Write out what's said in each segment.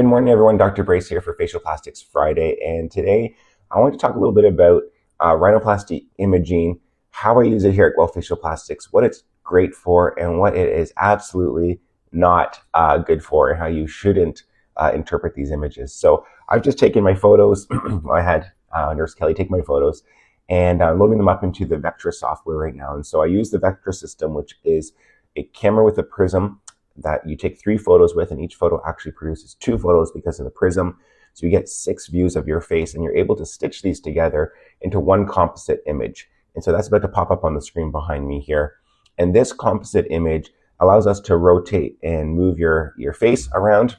Good morning, everyone. Dr. Brace here for Facial Plastics Friday, and today I want to talk a little bit about rhinoplasty imaging, how I use it here at Guelph Facial Plastics, what it's great for, and what it is absolutely not good for, and how you shouldn't interpret these images. So I've just taken my photos. I had Nurse Kelly take my photos, and I'm loading them up into the Vectra software right now. And so I use the Vectra system, which is a camera with a prism that you take 3 photos with, and each photo actually produces 2 photos because of the prism. So you get 6 views of your face, and you're able to stitch these together into one composite image. And so that's about to pop up on the screen behind me here. And this composite image allows us to rotate and move your face around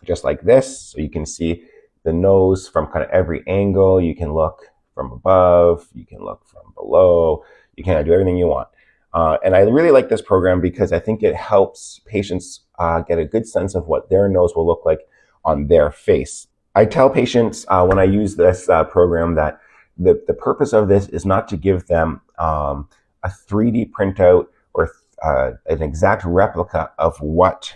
just like this. So you can see the nose from kind of every angle. You can look from above, you can look from below, you can do everything you want. And I really like this program because I think it helps patients get a good sense of what their nose will look like on their face. I tell patients when I use this program that the purpose of this is not to give them a 3D printout or an exact replica of what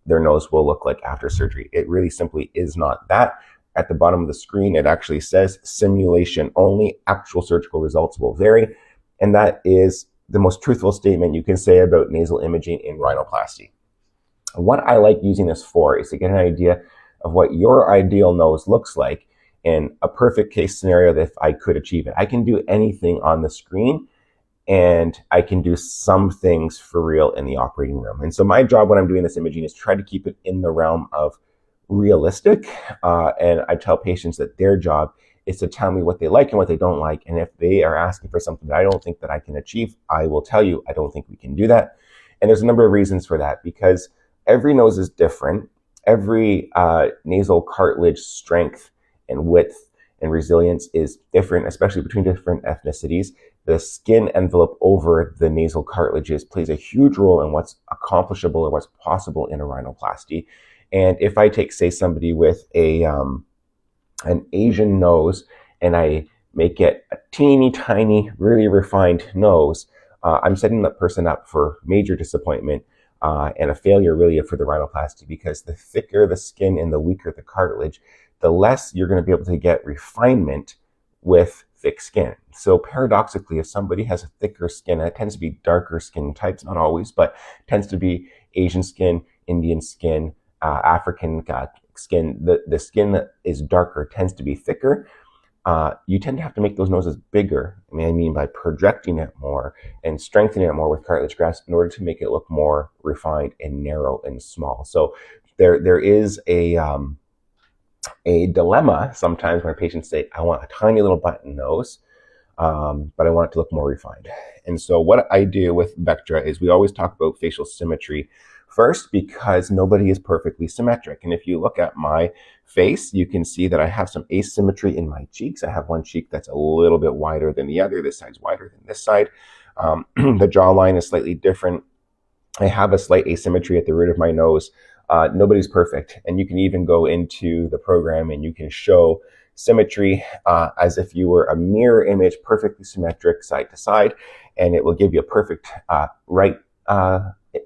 their nose will look like after surgery. It really simply is not that. At the bottom of the screen, it actually says simulation only. Actual surgical results will vary. And that is the most truthful statement you can say about nasal imaging in rhinoplasty. What I like using this for is to get an idea of what your ideal nose looks like in a perfect case scenario that if I could achieve it. I can do anything on the screen, and I can do some things for real in the operating room. And so my job when I'm doing this imaging is try to keep it in the realm of realistic. And I tell patients that their job is to tell me what they like and what they don't like. And if they are asking for something that I don't think that I can achieve, I will tell you, I don't think we can do that. And there's a number of reasons for that, because every nose is different. Every nasal cartilage strength and width and resilience is different, especially between different ethnicities. The skin envelope over the nasal cartilages plays a huge role in what's accomplishable or what's possible in a rhinoplasty. And if I take, say, somebody with an Asian nose and I make it a teeny tiny, really refined nose, I'm setting that person up for major disappointment and a failure really for the rhinoplasty, because the thicker the skin and the weaker the cartilage, the less you're going to be able to get refinement with thick skin. So paradoxically, if somebody has a thicker skin, and it tends to be darker skin types, not always, but tends to be Asian skin, Indian skin, African skin, the skin that is darker tends to be thicker. You tend to have to make those noses bigger. I mean by projecting it more and strengthening it more with cartilage grafts in order to make it look more refined and narrow and small. So there is a dilemma sometimes when patients say, I want a tiny little button nose, but I want it to look more refined. And so what I do with Vectra is we always talk about facial symmetry first, because nobody is perfectly symmetric. And if you look at my face, you can see that I have some asymmetry in my cheeks. I have one cheek that's a little bit wider than the other. This side's wider than this side. The jawline is slightly different. I have a slight asymmetry at the root of my nose. Nobody's perfect. And you can even go into the program and you can show symmetry as if you were a mirror image, perfectly symmetric side to side, and it will give you a perfect right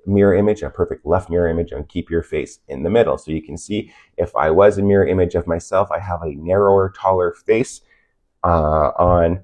mirror image, a perfect left mirror image, and keep your face in the middle. So you can see if I was a mirror image of myself, I have a narrower, taller face on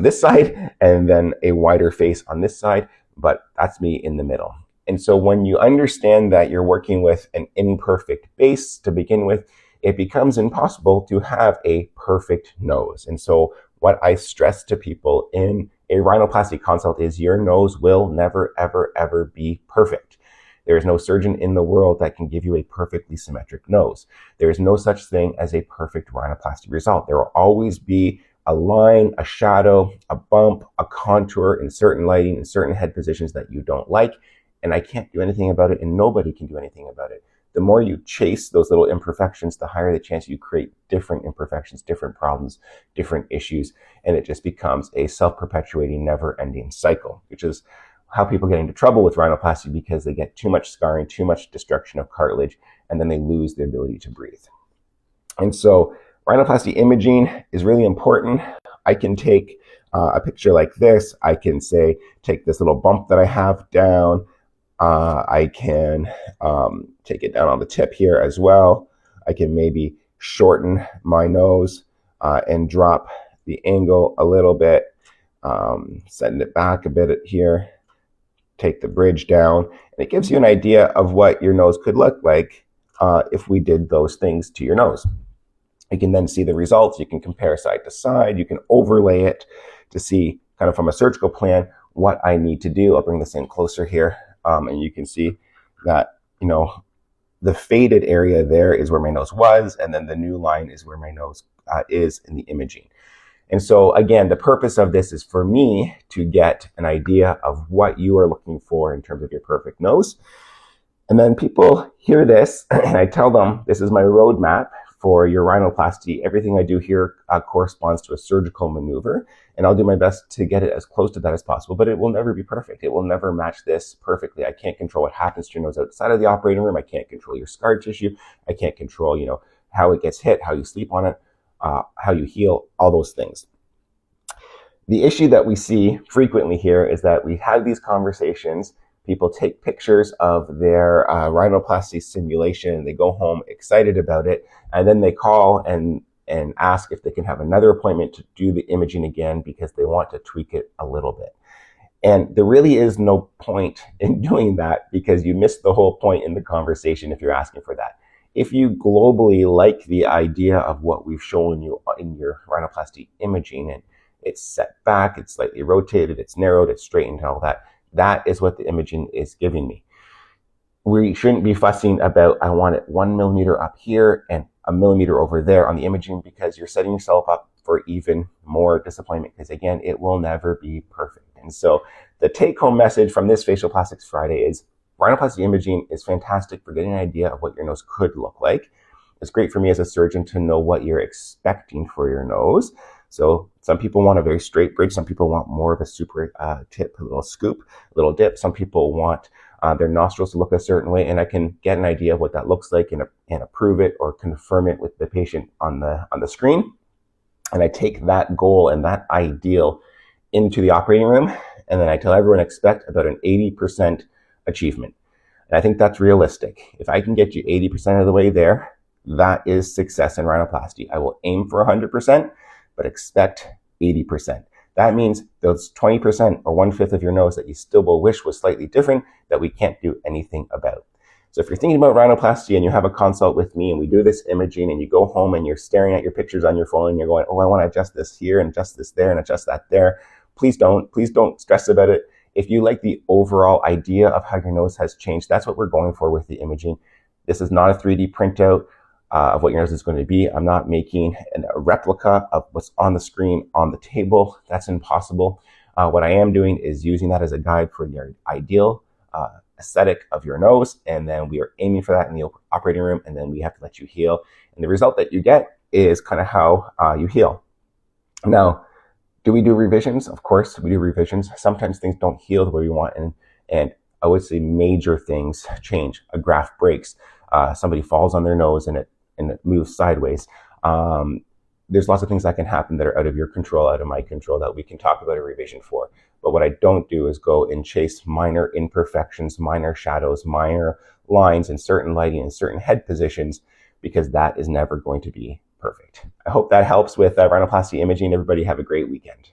this side, and then a wider face on this side, but that's me in the middle. And so when you understand that you're working with an imperfect base to begin with, it becomes impossible to have a perfect nose. And so what I stress to people in a rhinoplasty consult is your nose will never, ever, ever be perfect. There is no surgeon in the world that can give you a perfectly symmetric nose. There is no such thing as a perfect rhinoplasty result. There will always be a line, a shadow, a bump, a contour in certain lighting, in certain head positions that you don't like. And I can't do anything about it, and nobody can do anything about it. The more you chase those little imperfections, the higher the chance you create different imperfections, different problems, different issues, and it just becomes a self-perpetuating, never-ending cycle, which is how people get into trouble with rhinoplasty, because they get too much scarring, too much destruction of cartilage, and then they lose the ability to breathe. And so rhinoplasty imaging is really important. I can take a picture like this. I can say, take this little bump that I have down, I can take it down on the tip here as well. I can maybe shorten my nose and drop the angle a little bit, send it back a bit here, take the bridge down, and it gives you an idea of what your nose could look like if we did those things to your nose. You can then see the results. You can compare side to side. You can overlay it to see kind of from a surgical plan what I need to do. I'll bring this in closer here, and you can see that, you know, the faded area there is where my nose was, and then the new line is where my nose is in the imaging. And so again, the purpose of this is for me to get an idea of what you are looking for in terms of your perfect nose. And then people hear this and I tell them, this is my roadmap for your rhinoplasty. Everything I do here corresponds to a surgical maneuver, and I'll do my best to get it as close to that as possible, but it will never be perfect. It will never match this perfectly. I can't control what happens to your nose outside of the operating room. I can't control your scar tissue. I can't control, you know, how it gets hit, how you sleep on it, how you heal, all those things. The issue that we see frequently here is that we have these conversations. People take pictures of their rhinoplasty simulation and they go home excited about it. And then they call and ask if they can have another appointment to do the imaging again because they want to tweak it a little bit. And there really is no point in doing that because you miss the whole point in the conversation if you're asking for that. If you globally like the idea of what we've shown you in your rhinoplasty imaging, and it's set back, it's slightly rotated, it's narrowed, it's straightened, and all that, that is what the imaging is giving me. We shouldn't be fussing about, I want it 1 millimeter up here and a millimeter over there on the imaging, because you're setting yourself up for even more disappointment, because again, it will never be perfect. And so the take-home message from this Facial Plastics Friday is rhinoplasty imaging is fantastic for getting an idea of what your nose could look like. It's great for me as a surgeon to know what you're expecting for your nose. So some people want a very straight bridge. Some people want more of a super tip, a little scoop, a little dip. Some people want their nostrils to look a certain way, and I can get an idea of what that looks like and approve it or confirm it with the patient on the screen. And I take that goal and that ideal into the operating room, and then I tell everyone expect about an 80% achievement. And I think that's realistic. If I can get you 80% of the way there, that is success in rhinoplasty. I will aim for 100%, but expect 80%. That means those 20% or 1/5 of your nose that you still will wish was slightly different, that we can't do anything about. So if you're thinking about rhinoplasty and you have a consult with me and we do this imaging and you go home and you're staring at your pictures on your phone and you're going, oh, I want to adjust this here and adjust this there and adjust that there, please don't stress about it. If you like the overall idea of how your nose has changed, that's what we're going for with the imaging. This is not a 3D printout of what your nose is going to be. I'm not making a replica of what's on the screen on the table. That's impossible. What I am doing is using that as a guide for your ideal aesthetic of your nose, and then we are aiming for that in the operating room, and then we have to let you heal. And the result that you get is kind of how you heal. Now, do we do revisions? Of course, we do revisions. Sometimes things don't heal the way we want, and I would say major things change. A graft breaks. Somebody falls on their nose and it moves sideways. There's lots of things that can happen that are out of your control, out of my control, that we can talk about a revision for. But what I don't do is go and chase minor imperfections, minor shadows, minor lines in certain lighting and certain head positions, because that is never going to be perfect. I hope that helps with rhinoplasty imaging. Everybody have a great weekend.